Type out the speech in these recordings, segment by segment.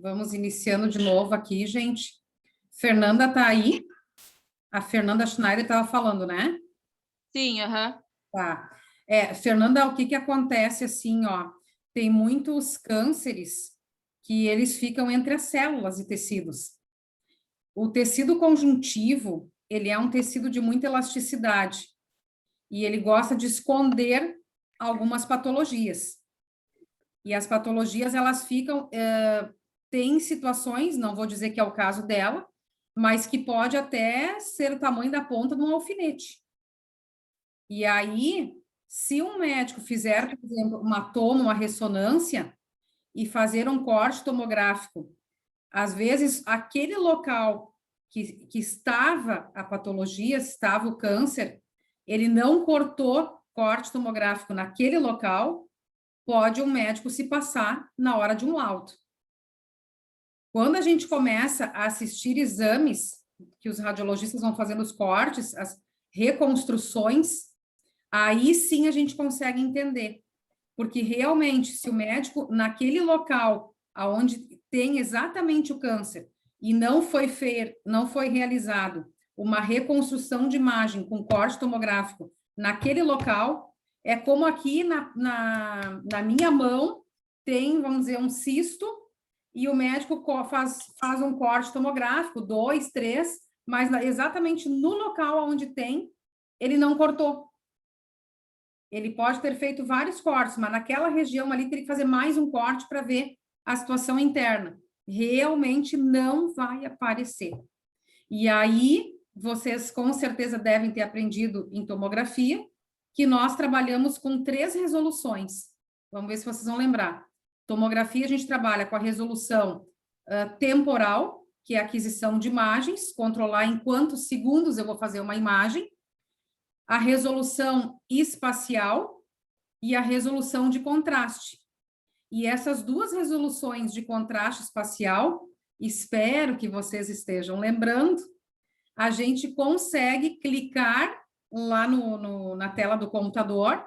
Vamos iniciando de novo aqui, gente. Fernanda tá aí? A Fernanda Schneider estava falando, né? Sim, aham. Tá. Fernanda, o que que acontece assim, ó? Tem muitos cânceres que eles ficam entre as células e tecidos. O tecido conjuntivo, ele é um tecido de muita elasticidade e ele gosta de esconder algumas patologias. E as patologias, elas ficam, tem situações, não vou dizer que é o caso dela, mas que pode até ser o tamanho da ponta de um alfinete. E aí, se um médico fizer, por exemplo, uma toma, uma ressonância e fazer um corte tomográfico, às vezes aquele local que estava a patologia, estava o câncer, ele não cortou corte tomográfico naquele local, pode um médico se passar na hora de um laudo. Quando a gente começa a assistir exames que os radiologistas vão fazendo os cortes, as reconstruções, aí sim a gente consegue entender. Porque realmente, se o médico, naquele local onde tem exatamente o câncer, e não foi realizado uma reconstrução de imagem com corte tomográfico naquele local, é como aqui na minha mão tem, vamos dizer, um cisto, e o médico faz um corte tomográfico, 2, 3, mas exatamente no local onde tem, ele não cortou. Ele pode ter feito vários cortes, mas naquela região ali teria que fazer mais um corte para ver a situação interna. Realmente não vai aparecer. E aí, vocês com certeza devem ter aprendido em tomografia que nós trabalhamos com 3 resoluções. Vamos ver se vocês vão lembrar. Tomografia, a gente trabalha com a resolução temporal, que é a aquisição de imagens, controlar em quantos segundos eu vou fazer uma imagem, a resolução espacial e a resolução de contraste. E essas 2 resoluções de contraste espacial, espero que vocês estejam lembrando, a gente consegue clicar lá na tela do computador,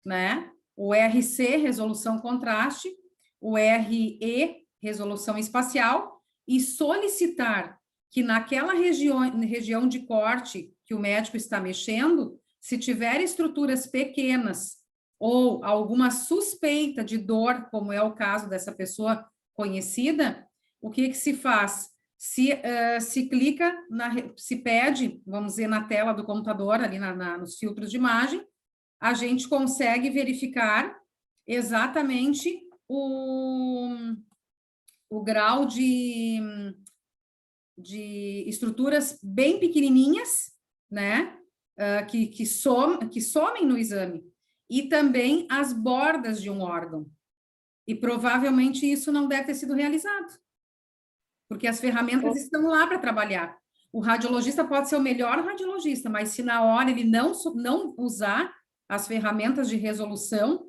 né? O RC, resolução contraste, o RE, resolução espacial, e solicitar que naquela região de corte que o médico está mexendo, se tiver estruturas pequenas ou alguma suspeita de dor, como é o caso dessa pessoa conhecida, o que se faz? Se clica, se pede, vamos dizer, na tela do computador, ali nos filtros de imagem, a gente consegue verificar exatamente o grau de estruturas bem pequenininhas, né, que somem no exame, e também as bordas de um órgão. E provavelmente isso não deve ter sido realizado, porque as ferramentas estão lá para trabalhar. O radiologista pode ser o melhor radiologista, mas se na hora ele não usar as ferramentas de resolução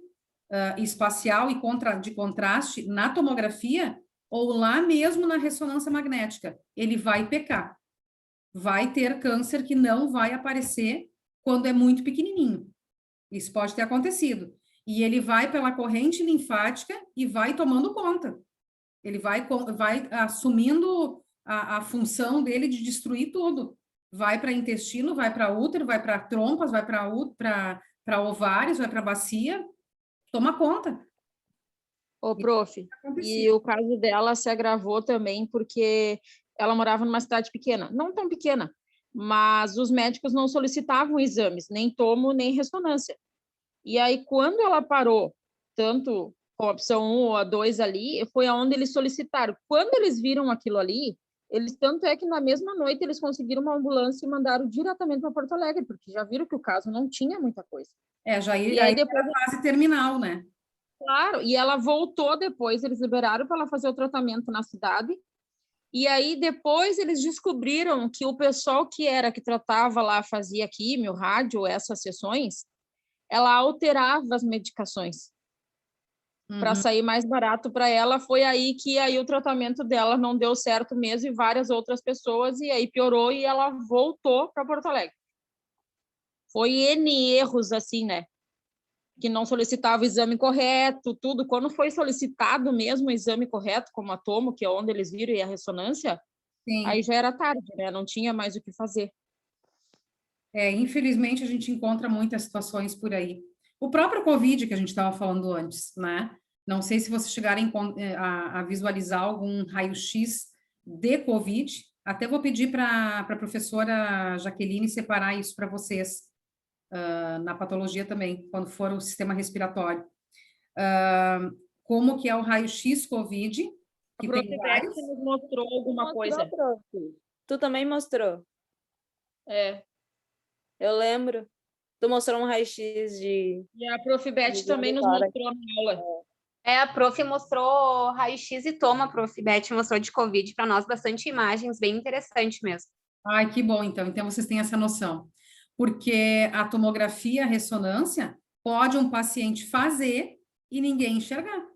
espacial e de contraste na tomografia, ou lá mesmo na ressonância magnética, ele vai pecar. Vai ter câncer que não vai aparecer quando é muito pequenininho. Isso pode ter acontecido. E ele vai pela corrente linfática e vai tomando conta. Ele vai assumindo a função dele de destruir tudo. Vai para intestino, vai para útero, vai para trompas, vai para ovários, vai para bacia. Toma conta. Ô, prof, e o caso dela se agravou também porque ela morava numa cidade pequena, não tão pequena, mas os médicos não solicitavam exames, nem tomo, nem ressonância. E aí, quando ela parou, tanto com a opção 1 ou a 2 ali, foi aonde eles solicitaram. Quando eles viram aquilo ali, tanto é que na mesma noite eles conseguiram uma ambulância e mandaram diretamente para Porto Alegre, porque já viram que o caso não tinha muita coisa. E aí depois era fase terminal, né? Claro, e ela voltou depois, eles liberaram para ela fazer o tratamento na cidade, e aí depois eles descobriram que o pessoal que tratava lá, fazia químio, rádio, essas sessões, ela alterava as medicações para sair mais barato para ela. Foi aí que o tratamento dela não deu certo mesmo, e várias outras pessoas, e aí piorou e ela voltou para Porto Alegre. Foi N erros assim, né? que não solicitava o exame correto, tudo. Quando foi solicitado mesmo o exame correto, como a tomo, que é onde eles viram, e a ressonância, aí Sim. já era tarde, né? Não tinha mais o que fazer. Infelizmente, a gente encontra muitas situações por aí. O próprio Covid, que a gente estava falando antes, né? Não sei se vocês chegarem a visualizar algum raio-x de Covid. Até vou pedir para a professora Jaqueline separar isso para vocês, na patologia também, quando for o sistema respiratório. Como que é o raio-x Covid, A que prof. tem Beth vários. nos mostrou alguma coisa. Prof. Tu também mostrou. É. Eu lembro. Tu mostrou um raio-x de... E a prof. Beth também nos tórax. mostrou na aula. A prof mostrou raio-x e toma, a prof. Beth mostrou de Covid para nós bastante imagens, bem interessante mesmo. Ai, que bom, então. Então, vocês têm essa noção. Porque a tomografia, a ressonância, pode um paciente fazer e ninguém enxergar.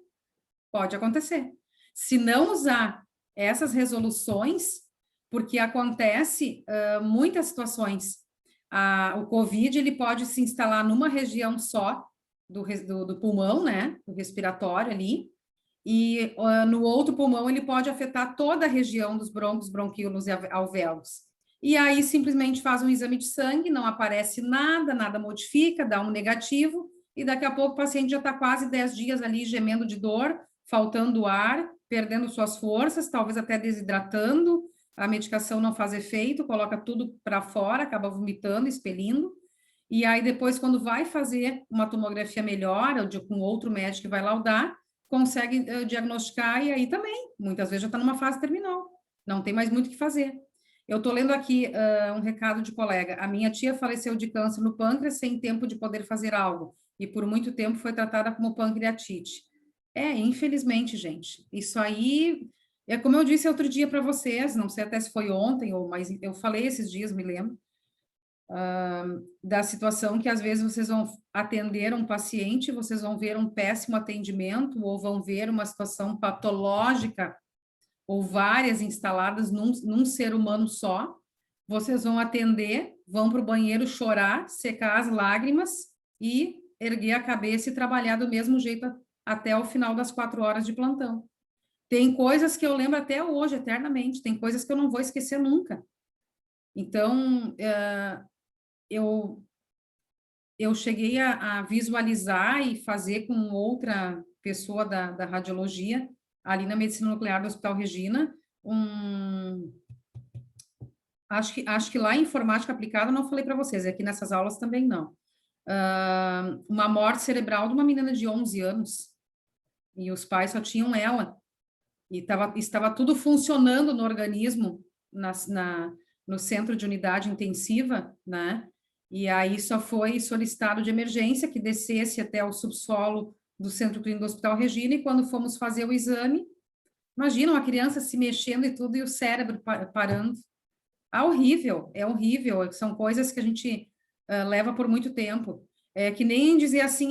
Pode acontecer. Se não usar essas resoluções, porque acontece muitas situações. O COVID, ele pode se instalar numa região só do pulmão, né? Do respiratório ali. E no outro pulmão, ele pode afetar toda a região dos brônquios, bronquíolos e alvéolos. E aí, simplesmente faz um exame de sangue, não aparece nada, nada modifica, dá um negativo, e daqui a pouco o paciente já está quase 10 dias ali gemendo de dor, faltando ar, perdendo suas forças, talvez até desidratando, a medicação não faz efeito, coloca tudo para fora, acaba vomitando, expelindo, e aí depois, quando vai fazer uma tomografia melhor, ou com outro médico que vai laudar, consegue diagnosticar, e aí também, muitas vezes já está numa fase terminal, não tem mais muito o que fazer. Eu estou lendo aqui um recado de colega. A minha tia faleceu de câncer no pâncreas sem tempo de poder fazer algo, e por muito tempo foi tratada como pancreatite. Infelizmente, gente, isso aí é como eu disse outro dia para vocês, não sei até se foi ontem, mas eu falei esses dias, me lembro, da situação que às vezes vocês vão atender um paciente, vocês vão ver um péssimo atendimento, ou vão ver uma situação patológica, ou várias instaladas num ser humano só, vocês vão atender, vão para o banheiro chorar, secar as lágrimas e erguer a cabeça e trabalhar do mesmo jeito até o final das 4 horas de plantão. Tem coisas que eu lembro até hoje, eternamente, tem coisas que eu não vou esquecer nunca. Então, eu cheguei a visualizar e fazer com outra pessoa da radiologia, ali na medicina nuclear do Hospital Regina, acho que lá em informática aplicada eu não falei para vocês, aqui nessas aulas também não. Uma morte cerebral de uma menina de 11 anos, e os pais só tinham ela, e estava tudo funcionando no organismo, no centro de unidade intensiva, né? E aí só foi solicitado de emergência que descesse até o subsolo do Centro Clínico do Hospital Regina, e quando fomos fazer o exame, imagina uma criança se mexendo e tudo, e o cérebro parando. Horrível, é horrível, são coisas que a gente leva por muito tempo. É que nem dizer assim,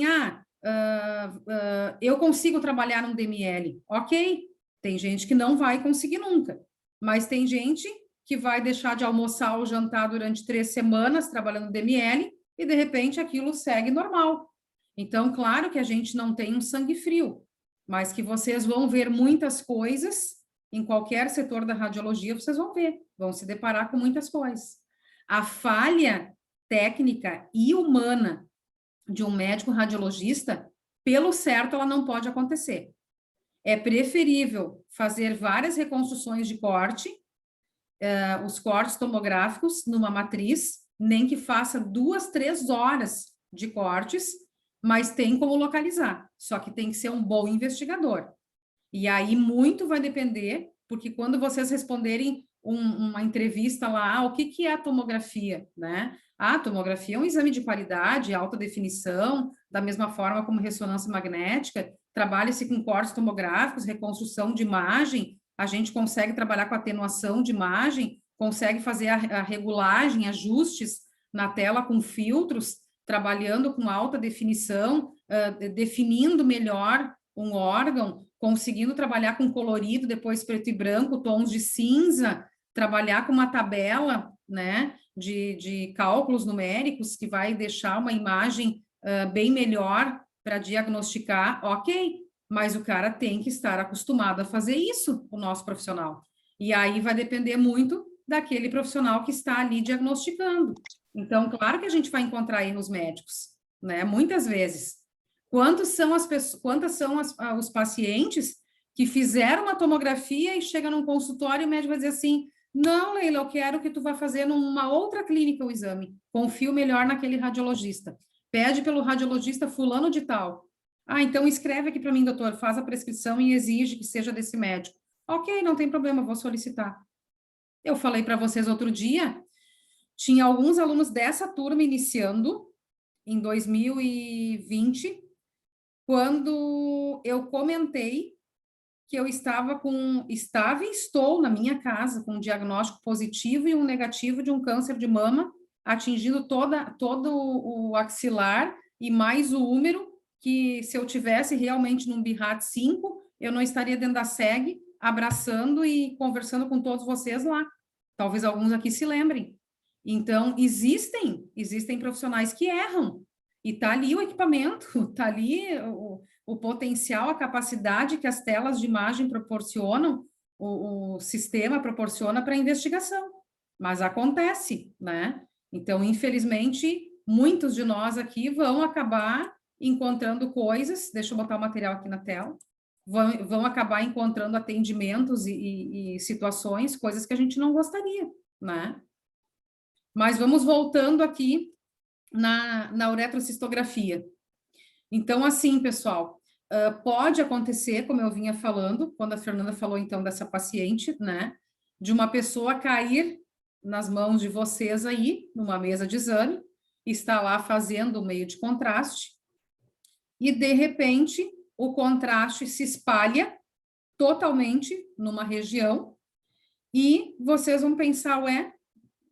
eu consigo trabalhar num DML. Ok, tem gente que não vai conseguir nunca, mas tem gente que vai deixar de almoçar ou jantar durante 3 semanas trabalhando no DML e, de repente, aquilo segue normal. Então, claro que a gente não tem um sangue frio, mas que vocês vão ver muitas coisas em qualquer setor da radiologia, vocês vão ver, vão se deparar com muitas coisas. A falha técnica e humana de um médico radiologista, pelo certo, ela não pode acontecer. É preferível fazer várias reconstruções de corte, os cortes tomográficos numa matriz, nem que faça 2, 3 horas de cortes, mas tem como localizar, só que tem que ser um bom investigador. E aí muito vai depender, porque quando vocês responderem uma entrevista lá, o que é a tomografia, né? A tomografia é um exame de qualidade, alta definição, da mesma forma como ressonância magnética, trabalha-se com cortes tomográficos, reconstrução de imagem, a gente consegue trabalhar com atenuação de imagem, consegue fazer a regulagem, ajustes na tela com filtros, trabalhando com alta definição, definindo melhor um órgão, conseguindo trabalhar com colorido, depois preto e branco, tons de cinza, trabalhar com uma tabela, né, de cálculos numéricos que vai deixar uma imagem bem melhor para diagnosticar, ok, mas o cara tem que estar acostumado a fazer isso, o nosso profissional. E aí vai depender muito daquele profissional que está ali diagnosticando. Então, claro que a gente vai encontrar erros médicos, né? Muitas vezes. Quantas são os pacientes que fizeram uma tomografia e chegam num consultório e o médico vai dizer assim, não, Leila, eu quero que tu vá fazer numa outra clínica o exame. Confio melhor naquele radiologista. Pede pelo radiologista fulano de tal. Ah, então escreve aqui para mim, doutor, faz a prescrição e exige que seja desse médico. Ok, não tem problema, vou solicitar. Eu falei para vocês outro dia, tinha alguns alunos dessa turma iniciando em 2020, quando eu comentei que eu estava e estou na minha casa com um diagnóstico positivo e um negativo de um câncer de mama, atingindo todo o axilar e mais o úmero, que se eu tivesse realmente num BIRAT 5, eu não estaria dentro da SEG, abraçando e conversando com todos vocês lá. Talvez alguns aqui se lembrem. Então, existem profissionais que erram, e está ali o equipamento, está ali o potencial, a capacidade que as telas de imagem proporcionam, o sistema proporciona para a investigação. Mas acontece, né? Então, infelizmente, muitos de nós aqui vão acabar encontrando coisas, deixa eu botar o material aqui na tela, vão acabar encontrando atendimentos e situações, coisas que a gente não gostaria, né? Mas vamos voltando aqui na uretrocistografia. Então, assim, pessoal, pode acontecer, como eu vinha falando, quando a Fernanda falou, então, dessa paciente, né, de uma pessoa cair nas mãos de vocês aí, numa mesa de exame, está lá fazendo o meio de contraste, e, de repente, o contraste se espalha totalmente numa região, e vocês vão pensar, ué,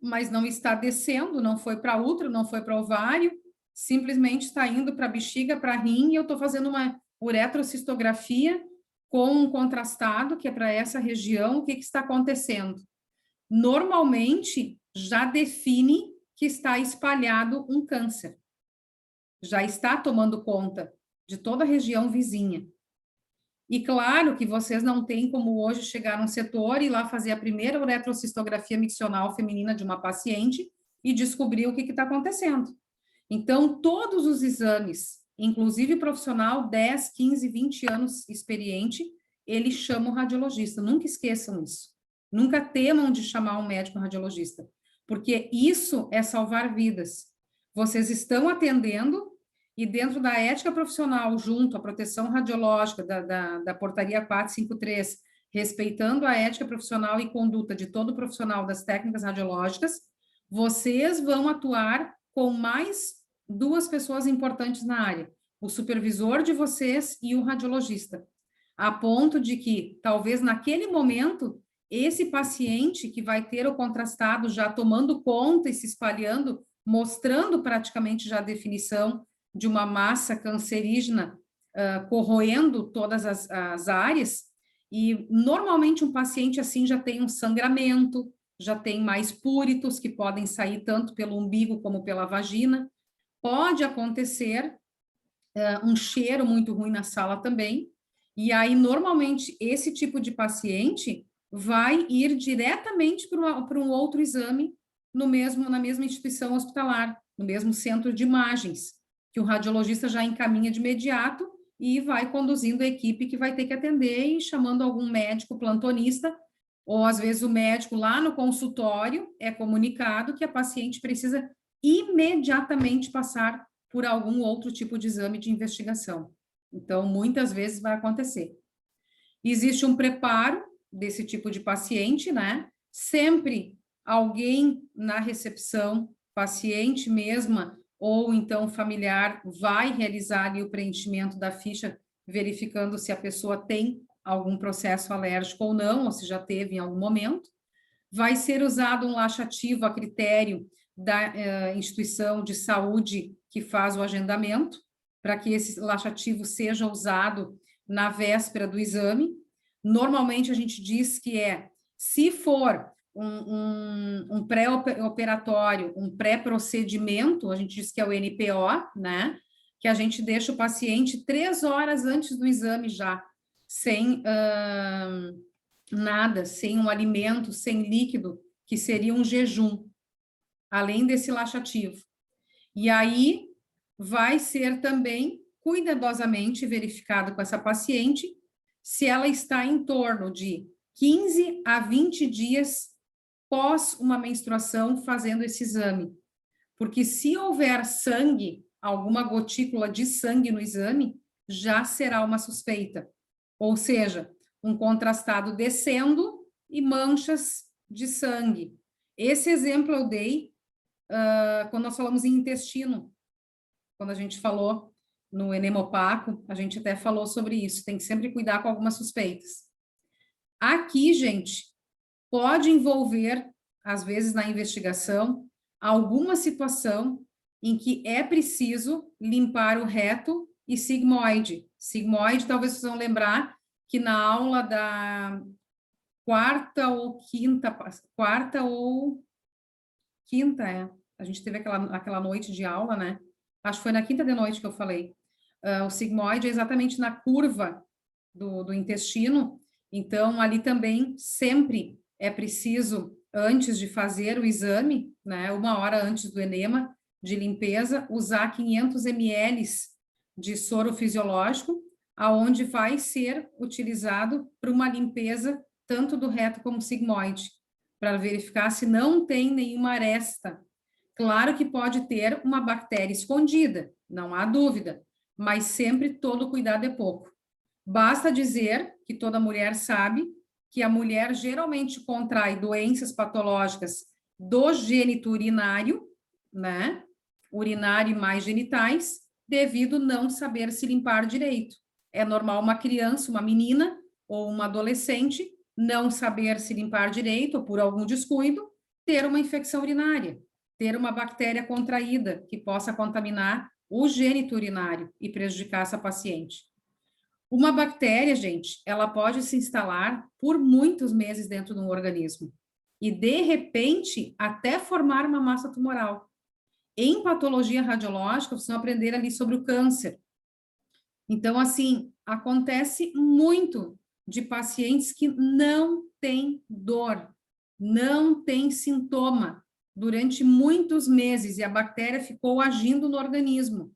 mas não está descendo, não foi para útero, não foi para ovário, simplesmente está indo para bexiga, para rim, e eu estou fazendo uma uretrocistografia com um contrastado, que é para essa região, o que está acontecendo? Normalmente, já define que está espalhado um câncer. Já está tomando conta de toda a região vizinha. E claro que vocês não têm como hoje chegar num setor e lá fazer a primeira uretrocistografia miccional feminina de uma paciente e descobrir o que está acontecendo. Então, todos os exames, inclusive profissional, 10, 15, 20 anos experiente, ele chama o radiologista. Nunca esqueçam isso. Nunca temam de chamar um médico radiologista, porque isso é salvar vidas. Vocês estão atendendo e dentro da ética profissional, junto à proteção radiológica da portaria 453, respeitando a ética profissional e conduta de todo profissional das técnicas radiológicas, vocês vão atuar com mais 2 pessoas importantes na área, o supervisor de vocês e o radiologista, a ponto de que, talvez naquele momento, esse paciente que vai ter o contrastado já tomando conta e se espalhando, mostrando praticamente já a definição de uma massa cancerígena corroendo todas as áreas, e normalmente um paciente assim já tem um sangramento, já tem mais púritos que podem sair tanto pelo umbigo como pela vagina. Pode acontecer um cheiro muito ruim na sala também, e aí normalmente esse tipo de paciente vai ir diretamente para um outro exame na mesma instituição hospitalar, no mesmo centro de imagens, que o radiologista já encaminha de imediato e vai conduzindo a equipe que vai ter que atender e chamando algum médico plantonista, ou às vezes o médico lá no consultório é comunicado que a paciente precisa imediatamente passar por algum outro tipo de exame de investigação. Então, muitas vezes vai acontecer. Existe um preparo desse tipo de paciente, né? Sempre alguém na recepção, paciente mesma, ou então familiar, vai realizar ali o preenchimento da ficha, verificando se a pessoa tem algum processo alérgico ou não, ou se já teve em algum momento. Vai ser usado um laxativo a critério da instituição de saúde que faz o agendamento, para que esse laxativo seja usado na véspera do exame. Normalmente, a gente diz que se for um pré-operatório, um pré-procedimento, a gente diz que é o NPO, né? que a gente deixa o paciente 3 horas antes do exame já, sem nada, sem um alimento, sem líquido, que seria um jejum, além desse laxativo. E aí vai ser também cuidadosamente verificado com essa paciente se ela está em torno de 15 a 20 dias pós uma menstruação fazendo esse exame. Porque se houver sangue, alguma gotícula de sangue no exame, já será uma suspeita. Ou seja, um contrastado descendo e manchas de sangue. Esse exemplo eu dei quando nós falamos em intestino, quando a gente falou no enema opaco, a gente até falou sobre isso, tem que sempre cuidar com algumas suspeitas. Aqui, gente, pode envolver, às vezes na investigação, alguma situação em que é preciso limpar o reto e sigmoide. Sigmoide, talvez vocês vão lembrar que na aula da quarta ou quinta, a gente teve aquela noite de aula, né? Acho que foi na quinta de noite que eu falei. O sigmoide é exatamente na curva do intestino, então ali também sempre é preciso, antes de fazer o exame, né, 1 hora antes do enema de limpeza, usar 500 ml de soro fisiológico, aonde vai ser utilizado para uma limpeza tanto do reto como sigmoide, para verificar se não tem nenhuma aresta. Claro que pode ter uma bactéria escondida, não há dúvida, mas sempre todo cuidado é pouco. Basta dizer que toda mulher sabe que a mulher geralmente contrai doenças patológicas do gênito urinário, né? Urinário mais genitais, devido não saber se limpar direito. É normal uma criança, uma menina ou uma adolescente não saber se limpar direito ou por algum descuido, ter uma infecção urinária, ter uma bactéria contraída que possa contaminar o gênito urinário e prejudicar essa paciente. Uma bactéria, gente, ela pode se instalar por muitos meses dentro de um organismo e, de repente, até formar uma massa tumoral. Em patologia radiológica, vocês vão aprender ali sobre o câncer. Então, assim, acontece muito de pacientes que não têm dor, não têm sintoma durante muitos meses e a bactéria ficou agindo no organismo,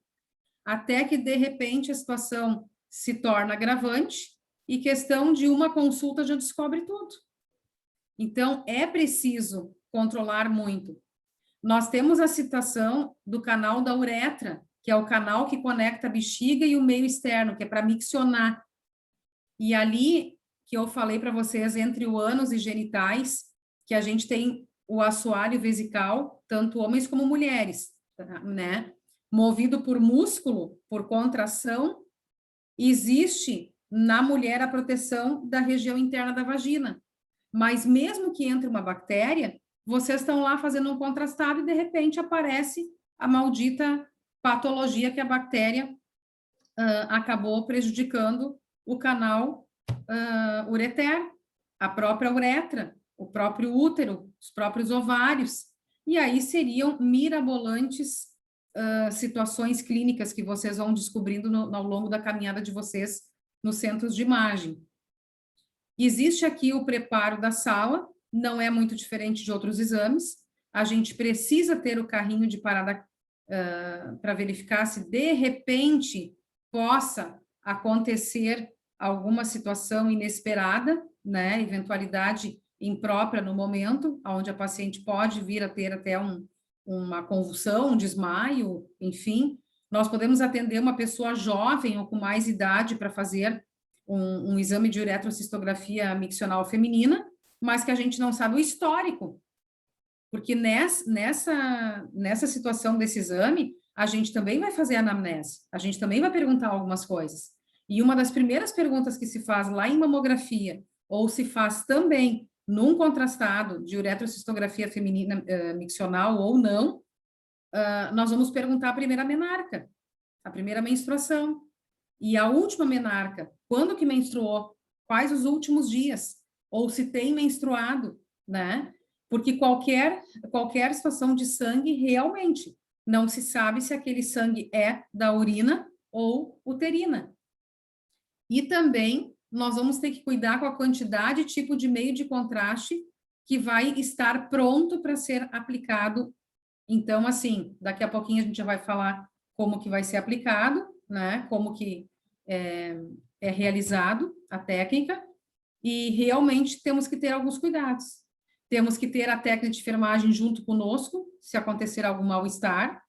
até que, de repente, a situação se torna agravante e questão de uma consulta já descobre tudo. Então, é preciso controlar muito. Nós temos a situação do canal da uretra, que é o canal que conecta a bexiga e o meio externo, que é para miccionar. E ali, que eu falei para vocês, entre o ânus e genitais, que a gente tem o assoalho vesical, tanto homens como mulheres, né? Movido por músculo, por contração, existe na mulher a proteção da região interna da vagina. Mas mesmo que entre uma bactéria, vocês estão lá fazendo um contrastado e de repente aparece a maldita patologia que a bactéria acabou prejudicando o canal ureter, a própria uretra, o próprio útero, os próprios ovários. E aí seriam mirabolantes situações clínicas que vocês vão descobrindo ao longo da caminhada de vocês nos centros de imagem. Existe aqui o preparo da sala, não é muito diferente de outros exames. A gente precisa ter o carrinho de parada para verificar se, de repente, possa acontecer alguma situação inesperada, né? Eventualidade imprópria no momento, onde a paciente pode vir a ter até uma convulsão, um desmaio, enfim. Nós podemos atender uma pessoa jovem ou com mais idade para fazer um exame de uretrocistografia miccional feminina, mas que a gente não sabe o histórico. Porque nessa situação desse exame, a gente também vai fazer anamnese, a gente também vai perguntar algumas coisas. E uma das primeiras perguntas que se faz lá em mamografia, ou se faz também num contrastado de uretrocistografia feminina miccional ou não, nós vamos perguntar a primeira menarca, a primeira menstruação. E a última menarca, quando que menstruou? Quais os últimos dias? Ou se tem menstruado, né? Porque qualquer situação de sangue, realmente, não se sabe se aquele sangue é da urina ou uterina. E também nós vamos ter que cuidar com a quantidade e tipo de meio de contraste que vai estar pronto para ser aplicado. Então, assim, daqui a pouquinho a gente já vai falar como que vai ser aplicado, né? Como que é realizado a técnica, e realmente temos que ter alguns cuidados. Temos que ter a técnica de enfermagem junto conosco, se acontecer algum mal-estar.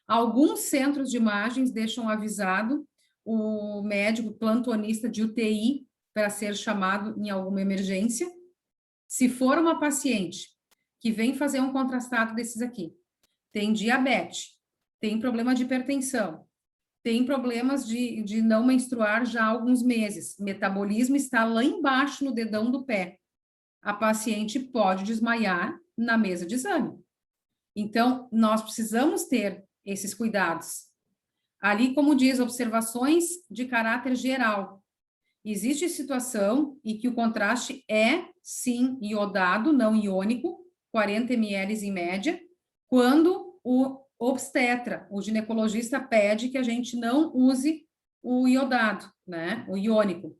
Alguns centros de imagens deixam avisado o médico plantonista de UTI para ser chamado em alguma emergência. Se for uma paciente que vem fazer um contrastado desses aqui, tem diabetes, tem problema de hipertensão, tem problemas de não menstruar já há alguns meses, metabolismo está lá embaixo no dedão do pé, a paciente pode desmaiar na mesa de exame. Então, nós precisamos ter esses cuidados. Ali, como diz, observações de caráter geral. Existe situação em que o contraste é, sim, iodado, não iônico, 40 ml em média, quando o obstetra, o ginecologista, pede que a gente não use o iodado, né, o iônico.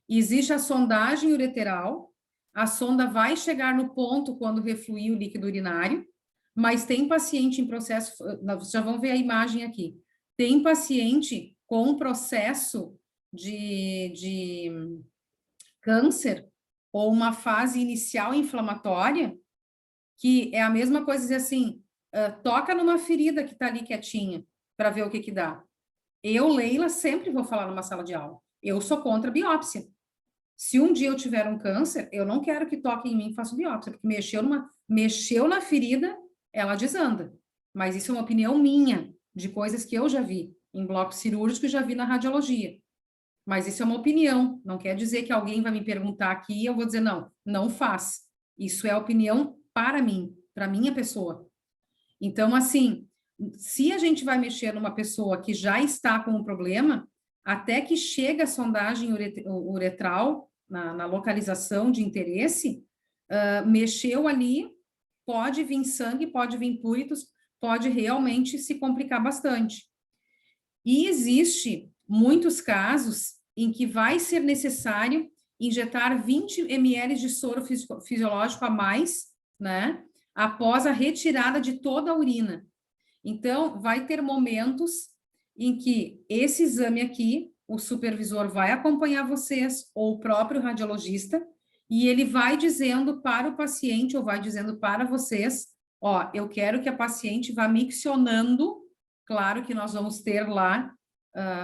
Existe a sondagem ureteral, a sonda vai chegar no ponto quando refluir o líquido urinário, mas tem paciente em processo, vocês já vão ver a imagem aqui, tem paciente com processo de câncer ou uma fase inicial inflamatória, que é a mesma coisa dizer assim, toca numa ferida que está ali quietinha, para ver o que dá. Eu, Leila, sempre vou falar numa sala de aula. Eu sou contra a biópsia. Se um dia eu tiver um câncer, eu não quero que toque em mim e faça biópsia, porque mexeu na ferida, ela desanda. Mas isso é uma opinião minha, de coisas que eu já vi em bloco cirúrgico e já vi na radiologia. Mas isso é uma opinião, não quer dizer que alguém vai me perguntar aqui e eu vou dizer, não, não faz. Isso é opinião para mim, para minha pessoa. Então, assim, se a gente vai mexer numa pessoa que já está com um problema, até que chega a sondagem uretral, na localização de interesse, mexeu ali, pode vir sangue, pode vir púritos, pode realmente se complicar bastante. E existe muitos casos em que vai ser necessário injetar 20 ml de soro fisiológico a mais, né, após a retirada de toda a urina. Então, vai ter momentos em que esse exame aqui, o supervisor vai acompanhar vocês, ou o próprio radiologista, e ele vai dizendo para o paciente, ou vai dizendo para vocês, ó, eu quero que a paciente vá miccionando, claro que nós vamos ter lá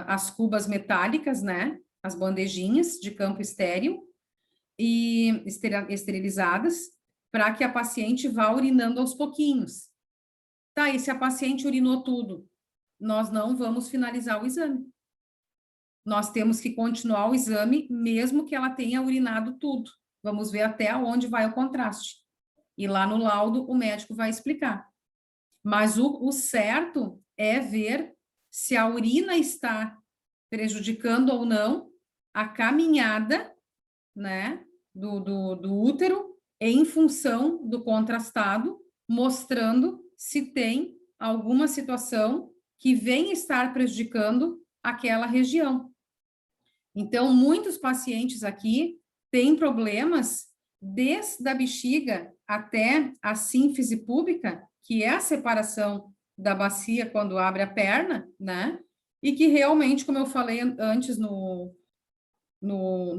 as cubas metálicas, né, as bandejinhas de campo estéril, e esterilizadas, para que a paciente vá urinando aos pouquinhos. Tá, e se a paciente urinou tudo? Nós não vamos finalizar o exame. Nós temos que continuar o exame, mesmo que ela tenha urinado tudo. Vamos ver até onde vai o contraste. E lá no laudo, o médico vai explicar. Mas o certo é ver se a urina está prejudicando ou não a caminhada, né, do útero em função do contrastado, mostrando se tem alguma situação que vem estar prejudicando aquela região. Então, muitos pacientes aqui têm problemas desde a bexiga até a sínfise púbica, que é a separação da bacia quando abre a perna, né? E que realmente, como eu falei antes no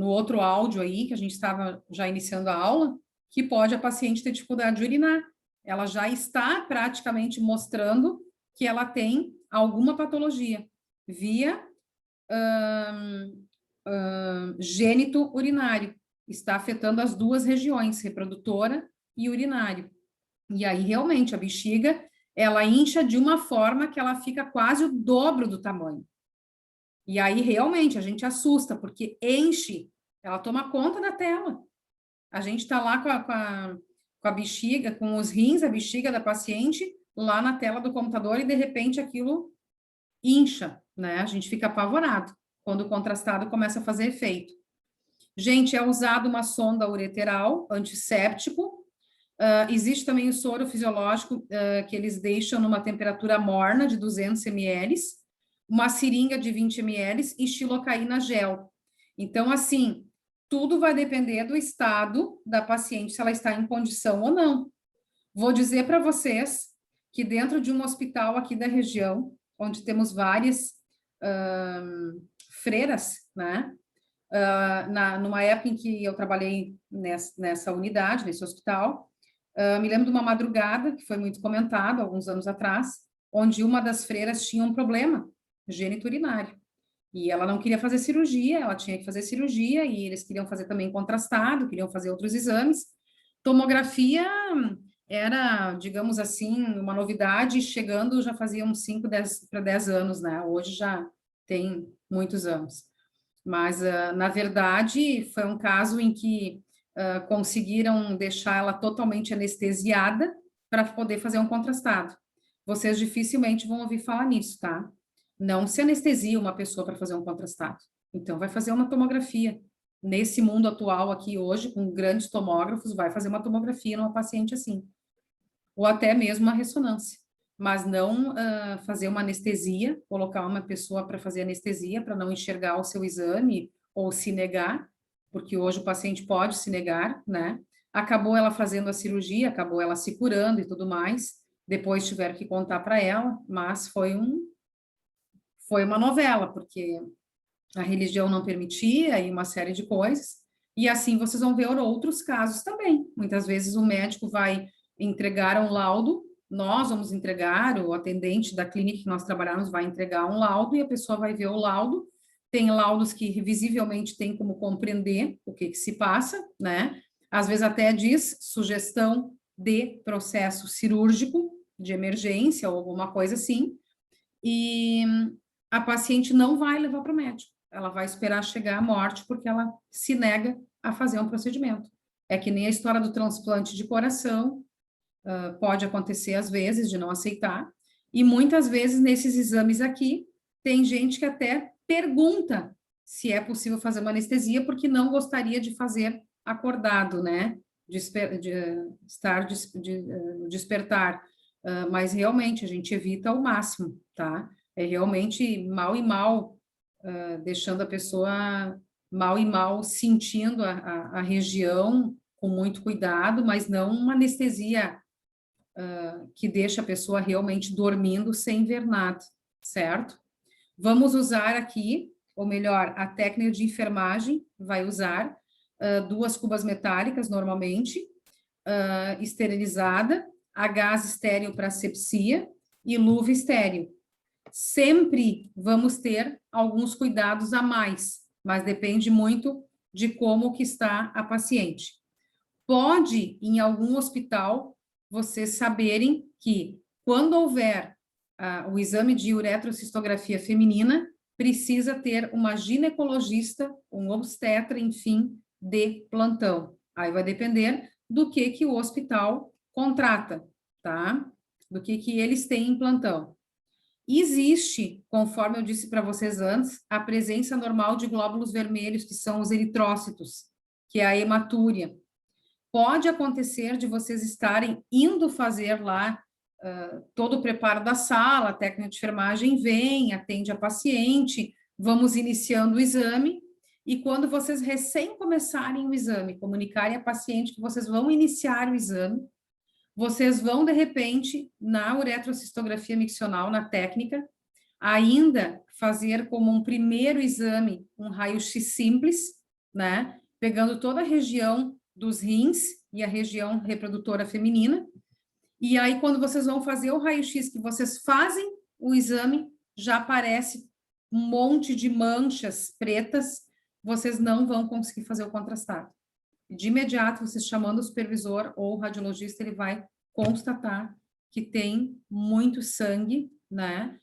outro áudio aí, que a gente estava já iniciando a aula, que pode a paciente ter dificuldade de urinar. Ela já está praticamente mostrando que ela tem alguma patologia via gênito urinário. Está afetando as duas regiões, reprodutora e urinário. E aí, realmente, a bexiga, ela incha de uma forma que ela fica quase o dobro do tamanho. E aí, realmente, a gente assusta, porque enche, ela toma conta da tela. A gente está lá com a bexiga, com os rins, a bexiga da paciente, lá na tela do computador, e de repente aquilo incha, né? A gente fica apavorado quando o contrastado começa a fazer efeito. Gente, é usado uma sonda ureteral, antisséptico, Existe também o soro fisiológico que eles deixam numa temperatura morna de 200 ml, uma seringa de 20 ml e xilocaína gel. Então, assim, tudo vai depender do estado da paciente, se ela está em condição ou não. Vou dizer para vocês que dentro de um hospital aqui da região, onde temos várias freiras, né? Numa época em que eu trabalhei nessa unidade, nesse hospital, me lembro de uma madrugada, que foi muito comentado alguns anos atrás, onde uma das freiras tinha um problema geniturinário. E ela não queria fazer cirurgia, ela tinha que fazer cirurgia, e eles queriam fazer também contrastado, queriam fazer outros exames. Tomografia era, digamos assim, uma novidade, chegando já fazia uns 5 para 10 anos, né? Hoje já tem muitos anos. Mas, na verdade, foi um caso em que conseguiram deixar ela totalmente anestesiada para poder fazer um contrastado. Vocês dificilmente vão ouvir falar nisso, tá? Não se anestesia uma pessoa para fazer um contrastado. Então, vai fazer uma tomografia. Nesse mundo atual aqui hoje, com grandes tomógrafos, vai fazer uma tomografia numa paciente assim. Ou até mesmo uma ressonância. Mas não fazer uma anestesia, colocar uma pessoa para fazer anestesia, para não enxergar o seu exame ou se negar, porque hoje o paciente pode se negar, né? Acabou ela fazendo a cirurgia, acabou ela se curando e tudo mais, depois tiveram que contar para ela, mas foi uma novela, porque a religião não permitia e uma série de coisas, e assim vocês vão ver outros casos também. Muitas vezes o médico vai entregar um laudo, nós vamos entregar, o atendente da clínica que nós trabalhamos vai entregar um laudo, e a pessoa vai ver o laudo. Tem laudos que visivelmente tem como compreender o que se passa, né? Às vezes até diz sugestão de processo cirúrgico, de emergência ou alguma coisa assim, e a paciente não vai levar para o médico, ela vai esperar chegar à morte porque ela se nega a fazer um procedimento. É que nem a história do transplante de coração, pode acontecer às vezes de não aceitar, e muitas vezes nesses exames aqui, tem gente que até pergunta se é possível fazer uma anestesia porque não gostaria de fazer acordado, né? Despertar. Mas realmente a gente evita ao máximo, tá? É realmente mal e mal, deixando a pessoa mal e mal, sentindo a região com muito cuidado, mas não uma anestesia que deixa a pessoa realmente dormindo sem ver nada, certo? Vamos usar aqui, ou melhor, a técnica de enfermagem vai usar 2 cubas metálicas, normalmente, esterilizada, a gás estéril para asepsia e luva estéril. Sempre vamos ter alguns cuidados a mais, mas depende muito de como que está a paciente. Pode, em algum hospital, vocês saberem que, quando houver o exame de uretrocistografia feminina, precisa ter uma ginecologista, um obstetra, enfim, de plantão. Aí vai depender do que o hospital contrata, tá? Do que eles têm em plantão. Existe, conforme eu disse para vocês antes, a presença normal de glóbulos vermelhos, que são os eritrócitos, que é a hematúria. Pode acontecer de vocês estarem indo fazer lá todo o preparo da sala, a técnica de enfermagem vem, atende a paciente, vamos iniciando o exame, e quando vocês recém começarem o exame, comunicarem à paciente que vocês vão iniciar o exame, vocês vão, de repente, na uretrocistografia miccional, na técnica, ainda fazer como um primeiro exame, um raio-x simples, né? Pegando toda a região dos rins e a região reprodutora feminina. E aí, quando vocês vão fazer o raio-x, que vocês fazem o exame, já aparece um monte de manchas pretas, vocês não vão conseguir fazer o contrastado. De imediato, vocês chamando o supervisor ou o radiologista, ele vai constatar que tem muito sangue, né?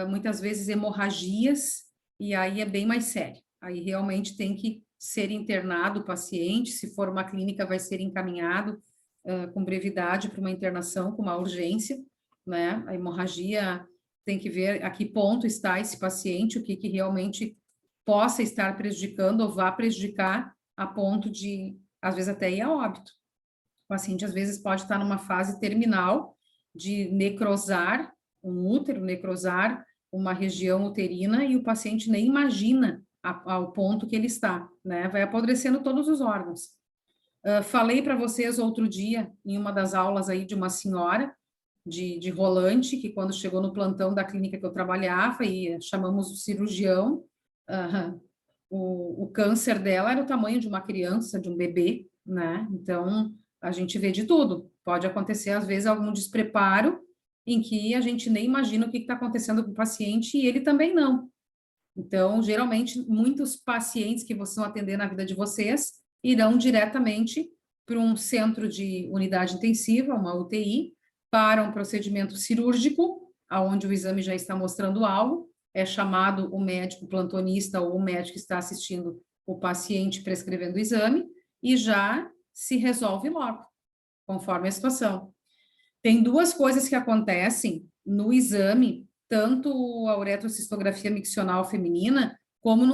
Muitas vezes hemorragias, e aí é bem mais sério. Aí realmente tem que ser internado o paciente, se for uma clínica, vai ser encaminhado com brevidade para uma internação, com uma urgência, né? A hemorragia tem que ver a que ponto está esse paciente, o que realmente possa estar prejudicando ou vá prejudicar a ponto de, às vezes, até ir a óbito. paciente, às vezes, pode estar numa fase terminal de necrosar um útero, necrosar uma região uterina, e o paciente nem imagina ao ponto que ele está, né? Vai apodrecendo todos os órgãos. Falei para vocês outro dia, em uma das aulas aí, de uma senhora de Rolante, que quando chegou no plantão da clínica que eu trabalhava, e chamamos o cirurgião, o câncer dela era o tamanho de uma criança, de um bebê, né? Então, a gente vê de tudo. Pode acontecer, às vezes, algum despreparo em que a gente nem imagina o que está acontecendo com o paciente e ele também não. Então, geralmente, muitos pacientes que vocês vão atender na vida de vocês irão diretamente para um centro de unidade intensiva, uma UTI, para um procedimento cirúrgico, aonde o exame já está mostrando algo, é chamado o médico plantonista ou o médico que está assistindo o paciente prescrevendo o exame e já se resolve logo, conforme a situação. Tem duas coisas que acontecem no exame, tanto a uretrocistografia miccional feminina, como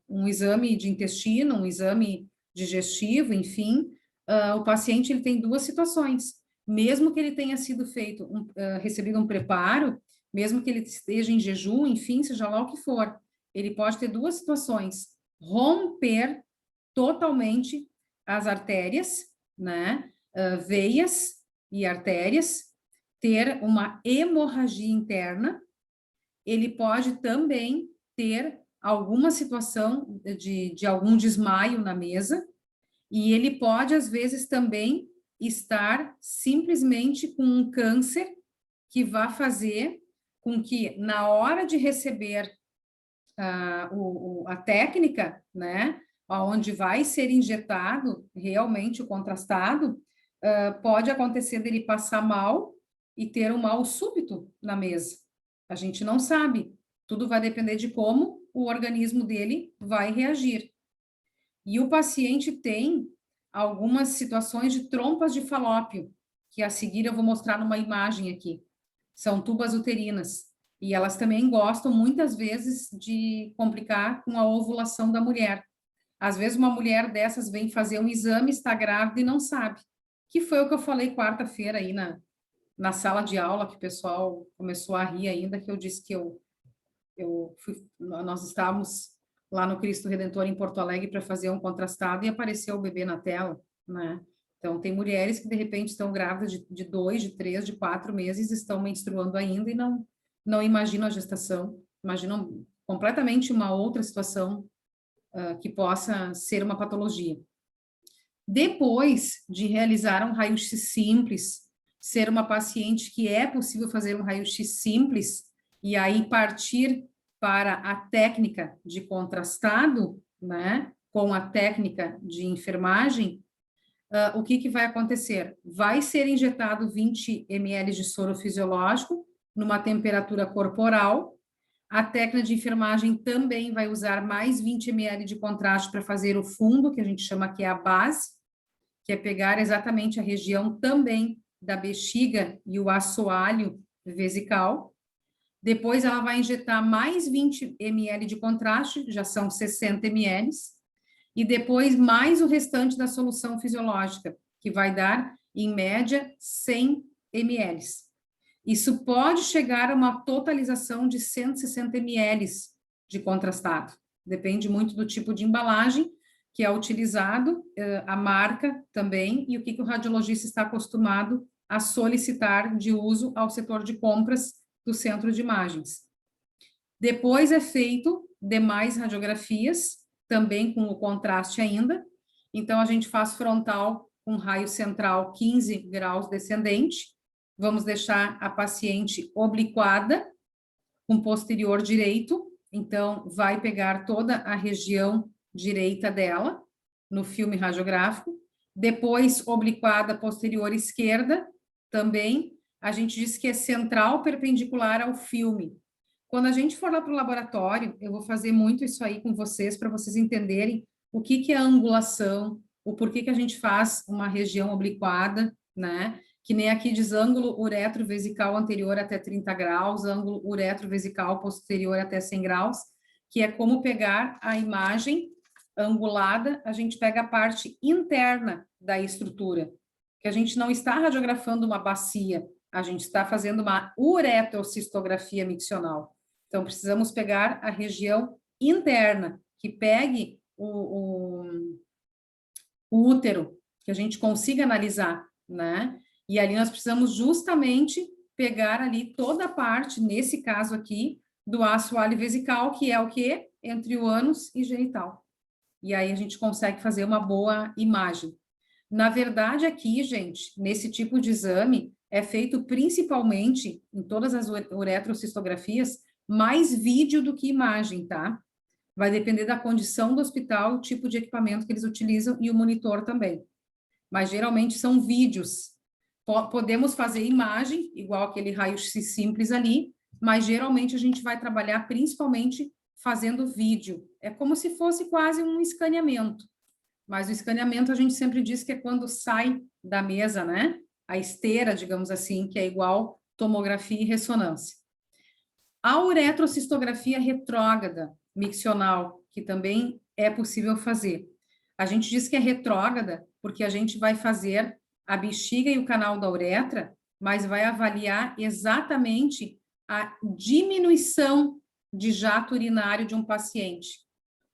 um exame de intestino, um exame digestivo, enfim, o paciente ele tem duas situações. Mesmo que ele tenha sido feito, recebido um preparo, mesmo que ele esteja em jejum, enfim, seja lá o que for, ele pode ter duas situações: romper totalmente as artérias, né? Veias e artérias, ter uma hemorragia interna. Ele pode também ter alguma situação de algum desmaio na mesa, e ele pode, às vezes, também estar simplesmente com um câncer que vai fazer com que, na hora de receber a técnica, né, onde vai ser injetado realmente o contrastado, pode acontecer dele passar mal e ter um mal súbito na mesa. A gente não sabe. Tudo vai depender de como o organismo dele vai reagir. E o paciente tem algumas situações de trompas de falópio, que a seguir eu vou mostrar numa imagem aqui. São tubas uterinas. E elas também gostam, muitas vezes, de complicar com a ovulação da mulher. Às vezes, uma mulher dessas vem fazer um exame, está grávida e não sabe. Que foi o que eu falei quarta-feira aí na sala de aula, que o pessoal começou a rir ainda, que eu disse que nós estávamos lá no Cristo Redentor em Porto Alegre para fazer um contrastado e apareceu o bebê na tela, né? Então, tem mulheres que, de repente, estão grávidas de 2, de 3, de 4 meses, estão menstruando ainda e não imaginam a gestação, imaginam completamente uma outra situação que possa ser uma patologia. Depois de realizar um raio-x simples, ser uma paciente que é possível fazer um raio-x simples e aí partir para a técnica de contrastado, né, com a técnica de enfermagem, o que vai acontecer? Vai ser injetado 20 ml de soro fisiológico numa temperatura corporal. A técnica de enfermagem também vai usar mais 20 ml de contraste para fazer o fundo, que a gente chama que é a base, que é pegar exatamente a região também da bexiga e o assoalho vesical. Depois ela vai injetar mais 20 ml de contraste, já são 60 ml, e depois mais o restante da solução fisiológica, que vai dar, em média, 100 ml. Isso pode chegar a uma totalização de 160 ml de contrastado. Depende muito do tipo de embalagem que é utilizado, a marca também, e o que o radiologista está acostumado a solicitar de uso ao setor de compras do centro de imagens. Depois é feito demais radiografias, também com o contraste ainda. Então, a gente faz frontal com raio central 15 graus descendente. Vamos deixar a paciente obliquada, com posterior direito. Então, vai pegar toda a região direita dela, no filme radiográfico. Depois, obliquada posterior esquerda, também. A gente diz que é central perpendicular ao filme. Quando a gente for lá para o laboratório, eu vou fazer muito isso aí com vocês, para vocês entenderem o que é a angulação, o porquê que a gente faz uma região obliquada, né? Que nem aqui diz ângulo uretrovesical anterior até 30 graus, ângulo uretrovesical posterior até 100 graus, que é como pegar a imagem angulada, a gente pega a parte interna da estrutura, que a gente não está radiografando uma bacia, a gente está fazendo uma uretrocistografia miccional. Então, precisamos pegar a região interna, que pegue o útero, que a gente consiga analisar, né? E ali nós precisamos justamente pegar ali toda a parte, nesse caso aqui, do assoalho vesical, que é o quê? Entre o ânus e genital. E aí a gente consegue fazer uma boa imagem. Na verdade, aqui, gente, nesse tipo de exame, é feito principalmente, em todas as uretrocistografias, mais vídeo do que imagem, tá? Vai depender da condição do hospital, o tipo de equipamento que eles utilizam e o monitor também. Mas geralmente são vídeos. Podemos fazer imagem, igual aquele raio-x simples ali, mas geralmente a gente vai trabalhar principalmente fazendo vídeo. É como se fosse quase um escaneamento. Mas o escaneamento a gente sempre diz que é quando sai da mesa, né? A esteira, digamos assim, que é igual tomografia e ressonância. A uretrocistografia retrógrada miccional, que também é possível fazer. A gente diz que é retrógrada porque a gente vai fazer a bexiga e o canal da uretra, mas vai avaliar exatamente a diminuição de jato urinário de um paciente,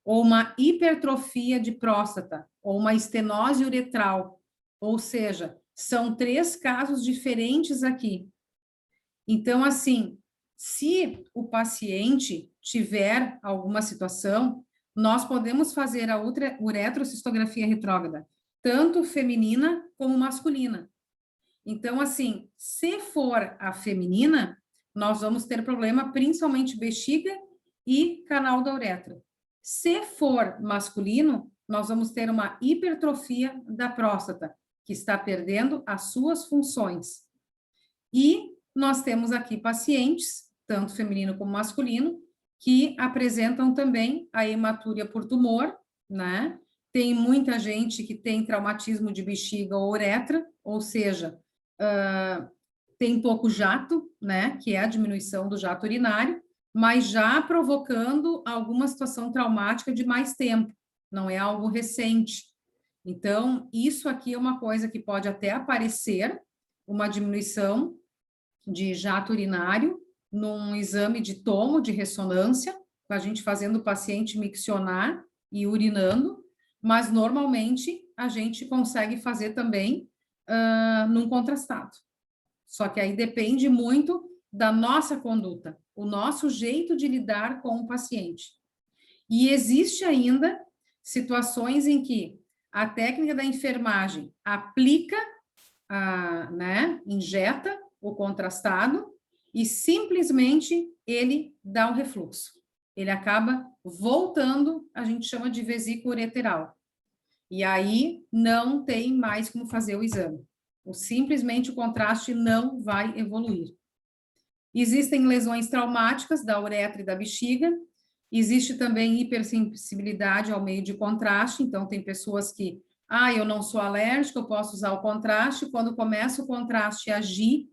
ou uma hipertrofia de próstata, ou uma estenose uretral. Ou seja, são 3 casos diferentes aqui. Então, assim, se o paciente tiver alguma situação, nós podemos fazer a uretrocistografia retrógrada, tanto feminina como masculina. Então, assim, se for a feminina, nós vamos ter problema principalmente bexiga e canal da uretra. Se for masculino, nós vamos ter uma hipertrofia da próstata, que está perdendo as suas funções. E nós temos aqui pacientes, tanto feminino como masculino, que apresentam também a hematúria por tumor, né? Tem muita gente que tem traumatismo de bexiga ou uretra, ou seja, tem pouco jato, né? Que é a diminuição do jato urinário, mas já provocando alguma situação traumática de mais tempo, não é algo recente. Então, isso aqui é uma coisa que pode até aparecer, uma diminuição de jato urinário num exame de tomo, de ressonância, com a gente fazendo o paciente miccionar e urinando, mas normalmente a gente consegue fazer também num contrastado. Só que aí depende muito da nossa conduta, o nosso jeito de lidar com o paciente. E existe ainda situações em que a técnica da enfermagem aplica, né, injeta o contrastado e simplesmente ele dá um refluxo. Ele acaba voltando, a gente chama de vesícula ureteral. E aí não tem mais como fazer o exame. Simplesmente o contraste não vai evoluir. Existem lesões traumáticas da uretra e da bexiga. Existe também hipersensibilidade ao meio de contraste. Então, tem pessoas que, eu não sou alérgica, eu posso usar o contraste. Quando começa o contraste a agir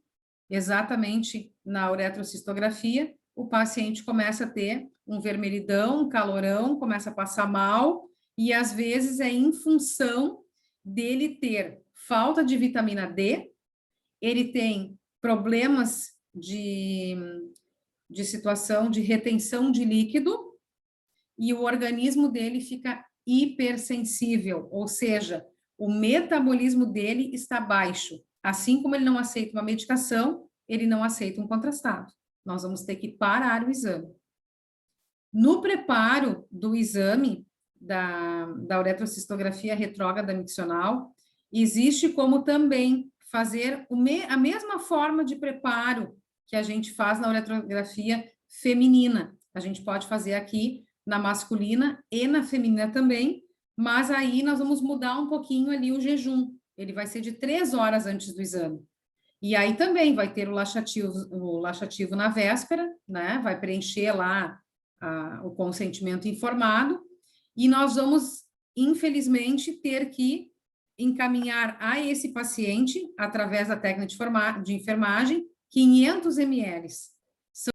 exatamente na uretrocistografia, o paciente começa a ter um vermelhidão, um calorão, começa a passar mal, e às vezes é em função dele ter falta de vitamina D, ele tem problemas de situação de retenção de líquido, e o organismo dele fica hipersensível, ou seja, o metabolismo dele está baixo. Assim como ele não aceita uma medicação, ele não aceita um contrastado. Nós vamos ter que parar o exame. No preparo do exame da uretrocistografia retrógrada miccional, existe como também fazer a mesma forma de preparo que a gente faz na uretrografia feminina. A gente pode fazer aqui na masculina e na feminina também, mas aí nós vamos mudar um pouquinho ali o jejum. Ele vai ser de 3 horas antes do exame. E aí também vai ter o laxativo na véspera, né? Vai preencher lá o consentimento informado, e nós vamos, infelizmente, ter que encaminhar a esse paciente, através da técnica de enfermagem, 500 ml